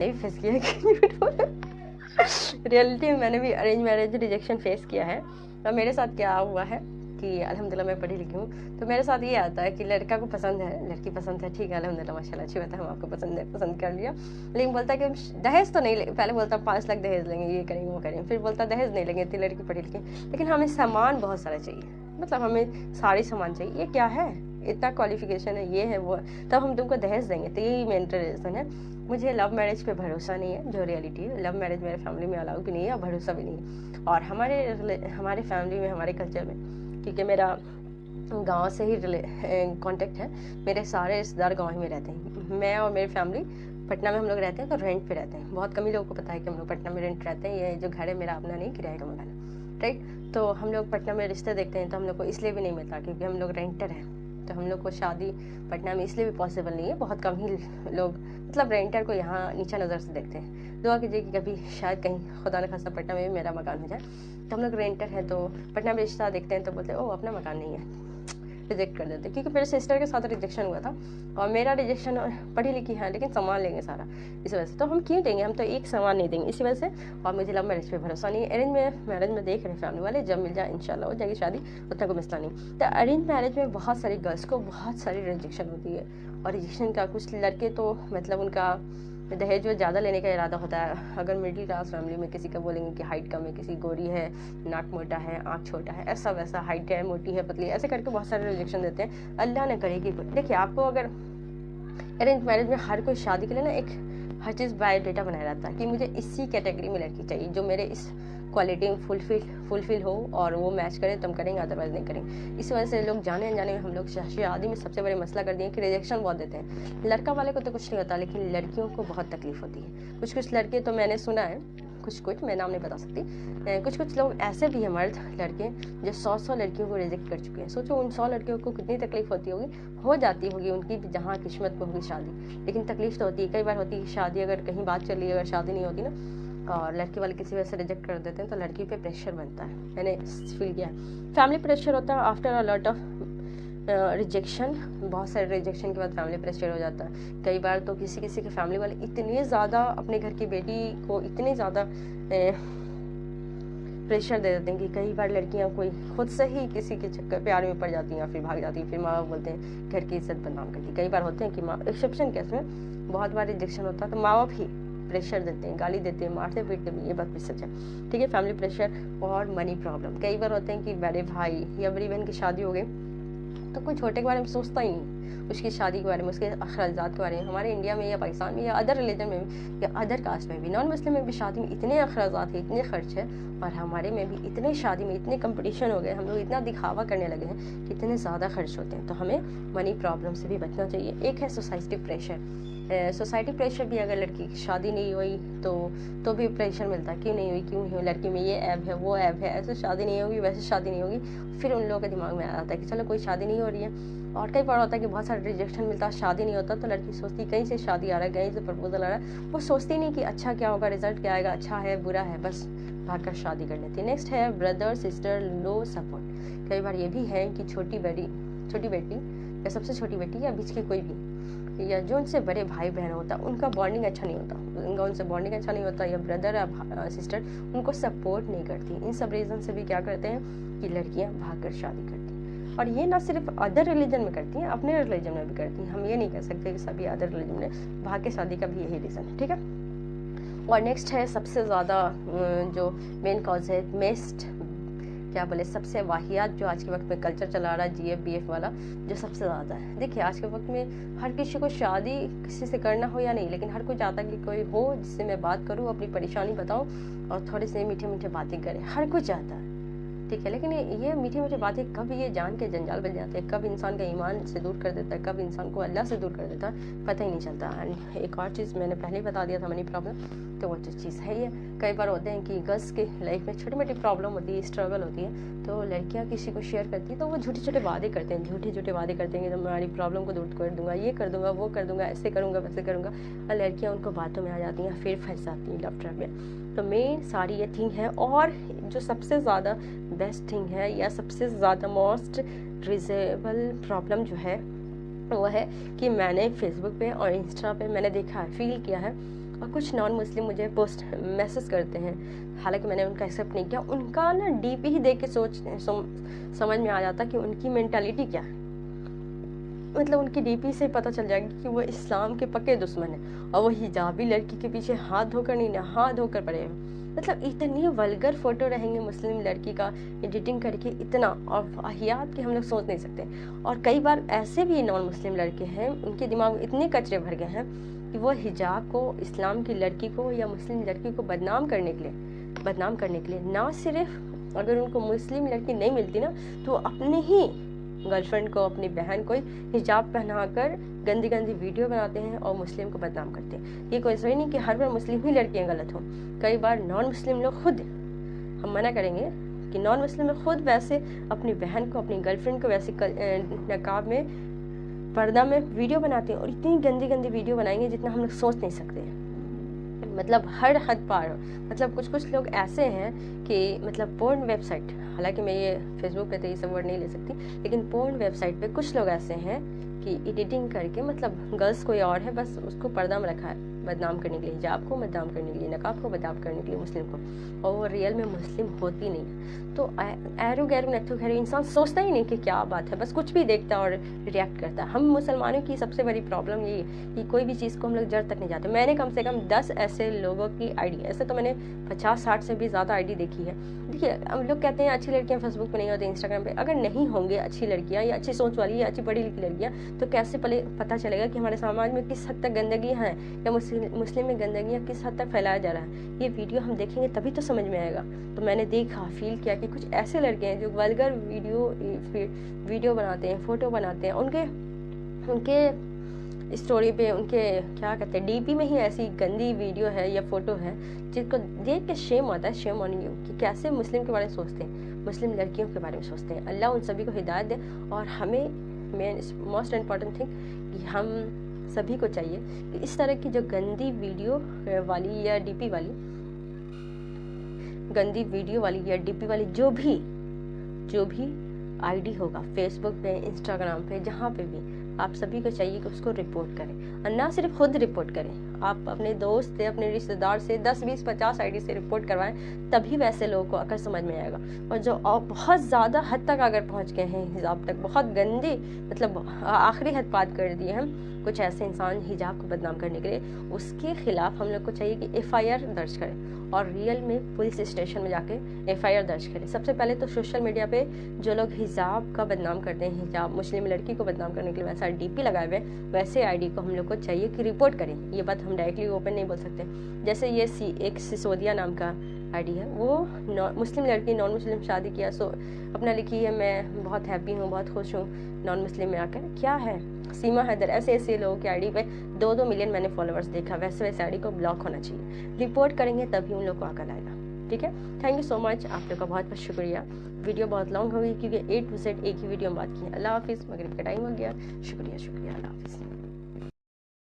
नहीं फेस किया है कि झूठ बोला। रियलिटी में मैंने भी अरेंज मैरिज रिजेक्शन फेस किया है। और मेरे साथ क्या हुआ है कि अल्हम्दुलिल्लाह मैं पढ़ी लिखी हूँ, तो मेरे साथ ये आता है कि लड़का को पसंद है, लड़की पसंद है, ठीक है अल्हम्दुलिल्लाह माशाल्लाह अच्छी बात है, हम आपको पसंद है, पसंद कर लिया। लेकिन बोलता है कि हम दहेज तो नहीं, पहले बोलता 5 लाख दहेज लेंगे, ये करेंगे वो करेंगे, फिर बोलता दहेज नहीं लेंगे, इतनी लड़की पढ़ी लिखी, लेकिन हमें सामान बहुत सारा चाहिए, मतलब हमें सारी सामान चाहिए। ये क्या है, इतना क्वालिफिकेशन है, ये है वो, तब हम तुमको दहेज देंगे। तो यही मेन रीज़न है। मुझे लव मैरिज पे भरोसा नहीं है, जो रियलिटी है। लव मैरिज मेरे फैमिली में अलाउ भी नहीं है और भरोसा भी नहीं है। और हमारे फैमिली में, हमारे कल्चर में, क्योंकि मेरा गांव से ही कांटेक्ट है, मेरे सारे रिश्तेदार गांव ही में रहते हैं। मैं और मेरी फैमिली पटना में हम लोग रहते हैं, तो रेंट पे रहते हैं। बहुत कम ही लोगों को पता है कि हम लोग पटना में रेंट रहते हैं। ये जो घर है मेरा अपना नहीं, किराए का मकान है, राइट। तो हम लोग पटना में रिश्ते देखते हैं, तो हम लोग को इसलिए भी नहीं मिलता क्योंकि हम लोग रेंटर हैं। तो हम लोग को शादी पटना में इसलिए भी पॉसिबल नहीं है। बहुत कम ही लोग मतलब रेंटर को यहाँ नीचा नज़र से देखते हैं। दुआ कीजिए कि कभी शायद कहीं खुदा न खास्ता पटना में भी मेरा मकान हो जाए। तो हम लोग रेंटर हैं, तो पटना में रिश्ता देखते हैं तो बोलते हैं ओ अपना मकान नहीं है, रिजेक्ट कर देते। क्योंकि मेरे सिस्टर के साथ रिजेक्शन हुआ था और मेरा रिजेक्शन पढ़ी लिखी है लेकिन सामान लेंगे सारा, इस वजह से। तो हम क्यों देंगे, हम तो एक सामान नहीं देंगे, इसी वजह से। और मुझे लव मैरिज पे भरोसा नहीं है। अरेंज मैरिज में देख रहे हैं फैमिली वाले, जब मिल जाए इंशाल्लाह हो जाएगी शादी, उतना कोई मसला नहीं। तो अरेंज मैरिज में बहुत सारी गर्ल्स को बहुत सारी रिजेक्शन होती है। और रिजेक्शन का कुछ लड़के तो मतलब उनका दहेज जो ज़्यादा लेने का इरादा होता है। अगर मिडिल क्लास फैमिली में किसी का बोलेंगे कि हाइट कम है, किसी गोरी है, नाक मोटा है, आँख छोटा है, ऐसा वैसा, हाइट है, मोटी है, पतली, ऐसे करके बहुत सारे रिजेक्शन देते हैं। अल्लाह ने करे कि देखिए, आपको अगर अरेंज मैरिज में हर कोई शादी के लिए ना एक हर चीज़ बायोडेटा बनाया रहता है कि मुझे इसी कैटेगरी में लड़की चाहिए जो मेरे इस क्वालिटी में फुलफिल हो और वो मैच करे, तो हम करेंगे, अदरवाइज नहीं करेंगे। इस वजह से लोग जाने अनजाने में हम लोग शादी में सबसे बड़े मसला कर दिए कि रिजेक्शन बहुत देते हैं। लड़का वाले को तो कुछ नहीं होता, लेकिन लड़कियों को बहुत तकलीफ होती है। कुछ लड़के तो मैंने सुना है, कुछ मैं नाम नहीं बता सकती, कुछ लोग ऐसे भी हैं मर्द लड़के जो 100 लड़कियों को रिजेक्ट कर चुके हैं। सोचो उन 100 लड़कियों को कितनी तकलीफ होती होगी। हो जाती होगी उनकी जहाँ किस्मत में होगी शादी, लेकिन तकलीफ तो होती है। कई बार होती है शादी, अगर कहीं बात चल रही है, अगर शादी नहीं होती ना और लड़के वाले किसी वजह से रिजेक्ट कर देते हैं, तो लड़की पे प्रेशर बनता है। मैंने फील किया है, फैमिली प्रेशर होता है after a lot of rejection. बहुत सारे रिजेक्शन के बाद फैमिली प्रेशर हो जाता है। कई बार तो किसी के फैमिली वाले इतने ज़्यादा अपने घर की बेटी को इतने ज़्यादा प्रेशर दे देते हैं कि कई बार लड़कियां कोई खुद से ही किसी के चक्कर प्यार में पड़ जाती हैं, फिर भाग जाती हैं, फिर माँ बाप बोलते हैं घर की इज्जत बदनाम करती। कई बार होते हैं कि माँ, एक्सेप्शन केस में बहुत बार रिजेक्शन होता है तो माँ बाप ही प्रेशर देते हैं, गाली देते हैं, मारते पीटते भी, ये बात भी सच है, ठीक है। फैमिली प्रेशर और मनी प्रॉब्लम। कई बार होते हैं कि बड़े भाई या बड़ी बहन की शादी हो गई तो कोई छोटे के बारे में सोचता ही नहीं, उसकी शादी के बारे में, उसके अखराजात के बारे में। हमारे इंडिया में या पाकिस्तान में या अदर रिलीजन में भी या अदर कास्ट में भी, नॉन मुस्लिम में भी शादी में इतने अखराजात है, इतने खर्च है, और हमारे में भी इतने शादी में इतने कंपटीशन हो गए, हम लोग इतना दिखावा करने लगे हैं कि इतने ज़्यादा खर्च होते हैं। तो हमें मनी प्रॉब्लम से भी बचना चाहिए। एक है सोसाइटी प्रेशर। सोसाइटी प्रेशर भी, अगर लड़की की शादी नहीं हुई तो भी प्रेशर मिलता है, क्यों नहीं हुई, क्यों हुई, लड़की में ये ऐब है, वो ऐब है, ऐसे शादी नहीं होगी, वैसे शादी नहीं होगी। फिर उन लोगों के दिमाग में आ जाता है कि चलो कोई शादी नहीं हो रही है। और कई बार होता है कि बहुत सारा रिजेक्शन मिलता है, शादी नहीं होता, तो लड़की सोचती कहीं से शादी आ रहा है, कहीं से प्रपोजल आ रहा है, वो सोचती नहीं कि अच्छा क्या होगा, रिजल्ट क्या आएगा, अच्छा है बुरा है, बस भागकर शादी कर लेती है। नेक्स्ट है ब्रदर सिस्टर लो सपोर्ट। कई बार ये भी है कि छोटी बेटी या सबसे छोटी बेटी या बीच की कोई भी, या जो उनसे बड़े भाई बहन होता है, उनका बॉन्डिंग अच्छा नहीं होता, उनसे बॉन्डिंग अच्छा नहीं होता, या ब्रदर या सिस्टर उनको सपोर्ट नहीं करती। इन सब रीज़न से भी क्या करते हैं कि लड़कियां भागकर शादी करती हैं। और ये ना सिर्फ अदर रिलीजन में करती हैं, अपने रिलीजन में भी करती हैं। हम ये नहीं कह सकते कि सभी अदर रिलीजन में भाग के शादी का भी यही रीज़न है, ठीक है। और नेक्स्ट है सबसे ज़्यादा जो मेन कॉज है, सबसे वाहियात जो आज के वक्त में कल्चर चला रहा है, GF-BF वाला, जो सबसे ज़्यादा है। देखिए आज के वक्त में हर किसी को शादी किसी से करना हो या नहीं, लेकिन हर कोई चाहता है कि कोई हो जिससे मैं बात करूँ, अपनी परेशानी बताऊँ और थोड़ी सी मीठे मीठे बातें करें, हर कोई चाहता है, ठीक है। लेकिन ये मीठी मीठी बातें कब ये जान के जंजाल बन जाते हैं, कब इंसान का ईमान से दूर कर देता है, कब इंसान को अल्लाह से दूर कर देता है, पता ही नहीं चलता। एंड एक और चीज़ मैंने पहले ही बता दिया था, मनी प्रॉब्लम, तो वो चीज़ है ही है। कई बार होते हैं कि गर्ल्स के लाइफ में छोटी मोटी प्रॉब्लम होती है, स्ट्रगल होती है, तो लड़कियां किसी को शेयर करती है तो वो झूठे वादे करते हैं, झूठे वादे करते हैं कि तुम्हारी प्रॉब्लम को दूर कर दूंगा, ये कर दूंगा, वो कर दूंगा, ऐसे करूंगा, वैसे करूंगा, और लड़कियां उनको बातों में आ जाती हैं, फिर फंस जाती हैं लव ट्रैप में। तो मेन सारी ये थिंग है। और जो सबसे ज़्यादा बेस्ट थिंग है या सबसे ज़्यादा मोस्ट रिजनेबल प्रॉब्लम जो है वो है कि मैंने फेसबुक पे और इंस्टा पे मैंने देखा है, फील किया है, और कुछ नॉन मुस्लिम मुझे पोस्ट मैसेज करते हैं, हालांकि मैंने उनका एक्सेप्ट नहीं किया। उनका ना डीपी ही देख के समझ में आ जाता कि उनकी मेंटालिटी क्या है। मतलब उनकी डीपी से पता चल जाएगा कि वो इस्लाम के पक्के दुश्मन है और वो हिजाबी लड़की के पीछे हाथ धोकर नहीं ना हाथ धोकर पड़े हैं। मतलब इतनी वल्गर फोटो रहेंगे मुस्लिम लड़की का एडिटिंग करके, इतना और वाहियात के हम लोग सोच नहीं सकते। और कई बार ऐसे भी नॉन मुस्लिम लड़के हैं, उनके दिमाग में इतने कचरे भर गए हैं कि वो हिजाब को, इस्लाम की लड़की को या मुस्लिम लड़की को बदनाम करने के लिए ना सिर्फ अगर उनको मुस्लिम लड़की नहीं मिलती ना तो अपने ही गर्लफ्रेंड को, अपनी बहन को हिजाब पहनाकर गंदी गंदी वीडियो बनाते हैं और मुस्लिम को बदनाम करते हैं। ये कोई सही नहीं कि हर बार मुस्लिम ही लड़कियां गलत हों, कई बार नॉन मुस्लिम लोग खुद, हम मना करेंगे कि नॉन मुस्लिम लोग खुद वैसे अपनी बहन को, अपनी गर्लफ्रेंड को वैसे नकाब में, पर्दा में वीडियो बनाते हैं और इतनी गंदी गंदी वीडियो बनाएंगे जितना हम लोग सोच नहीं सकते। मतलब हर हद पार। मतलब कुछ लोग ऐसे हैं कि मतलब पोर्न वेबसाइट, हालांकि मैं ये फेसबुक पे तो ये सब वर्ड नहीं ले सकती, लेकिन पोर्न वेबसाइट पे कुछ लोग ऐसे हैं कि एडिटिंग करके, मतलब गर्ल्स कोई और है, बस उसको पर्दा में रखा है बदनाम करने के लिए, हिजाब को बदनाम करने के लिए, नकाब को बदनाम करने के लिए मुस्लिम को, और वो रियल में मुस्लिम होती नहीं है। तो एरो गैरो नथु खैरो इंसान सोचता ही नहीं कि क्या बात है, बस कुछ भी देखता और रिएक्ट करता है। हम मुसलमानों की सबसे बड़ी प्रॉब्लम ये कि कोई भी चीज़ को हम लोग जड़ तक नहीं जाते। मैंने कम से कम 10 ऐसे लोगों की आईडी, ऐसे तो मैंने 50-60 से भी ज़्यादा आईडी देखी है। देखिए, हम लोग कहते हैं अच्छी लड़कियां फेसबुक पे नहीं होती, इंस्टाग्राम पे। अगर नहीं होंगे अच्छी लड़कियां या अच्छी सोच वाली या अच्छी पढ़ी लिखी लड़कियां, तो कैसे पता चलेगा कि हमारे समाज में किस हद तक गंदगी है या मुस्लिम में गंदगी किस हद तक फैलाया जा रहा है। ये वीडियो हम देखेंगे तभी तो समझ में आएगा। तो मैंने देखा, फील किया कि कुछ ऐसे लड़के हैं जो वल्गर वीडियो बनाते हैं, फोटो बनाते हैं, उनके स्टोरी पे, उनके क्या कहते हैं, डीपी में ही ऐसी गंदी वीडियो है या फोटो है जिसको देख के शेम आता है, शेम ऑन यू, कि कैसे मुस्लिम के बारे में सोचते हैं, मुस्लिम लड़कियों के बारे में सोचते हैं। अल्लाह उन सभी को हिदायत दे। और हमें मोस्ट इम्पॉर्टेंट थिंग कि हम सभी को चाहिए कि इस तरह की जो गंदी वीडियो वाली या डीपी वाली, गंदी वीडियो वाली या डीपी वाली जो भी आईडी होगा फेसबुक पे, इंस्टाग्राम पे, जहाँ पे भी, आप सभी को चाहिए कि उसको रिपोर्ट करें। और ना सिर्फ खुद रिपोर्ट करें, आप अपने दोस्त से, अपने रिश्तेदार से 10, 20, 50 आईडी से रिपोर्ट करवाएं, तभी वैसे लोगों को अक्ल समझ में आएगा। और जो बहुत ज़्यादा हद तक अगर पहुंच गए हैं हिजाब तक, बहुत गंदी, मतलब आखिरी हद बात कर दी है कुछ ऐसे इंसान हिजाब को बदनाम करने के लिए, उसके खिलाफ हम लोग को चाहिए कि FIR दर्ज करें और रियल में पुलिस स्टेशन में जाके FIR दर्ज करें। सबसे पहले तो सोशल मीडिया पे जो लोग हिजाब का बदनाम करते हैं, हिजाब मुस्लिम लड़की को बदनाम करने के लिए वैसा डीपी लगाए हुए, वैसे आईडी को हम लोग को चाहिए कि रिपोर्ट करें। ये बात हम डायरेक्टली ओपन नहीं बोल सकते। जैसे ये एक सिसोदिया नाम का आईडी है, वो मुस्लिम लड़की, नॉन मुस्लिम शादी किया, सो अपना लिखी है मैं बहुत हैप्पी हूँ, बहुत खुश हूँ नॉन मुस्लिम में आकर। क्या है, सीमा हैदर, ऐसे लोगों की आईडी पे 2-2 मिलियन मैंने फॉलोअर्स देखा। वैसे आईडी को ब्लॉक होना चाहिए, रिपोर्ट करेंगे तभी उन लोग को अकल आएगा। ठीक है, थैंक यू सो मच, आप लोग का बहुत बहुत शुक्रिया। वीडियो बहुत लॉन्ग हो गई क्योंकि A to Z एक ही वीडियो में बात की है। अल्लाह हाफिज़, मगरिब का टाइम हो गया। शुक्रिया, अल्लाह हाफिज़।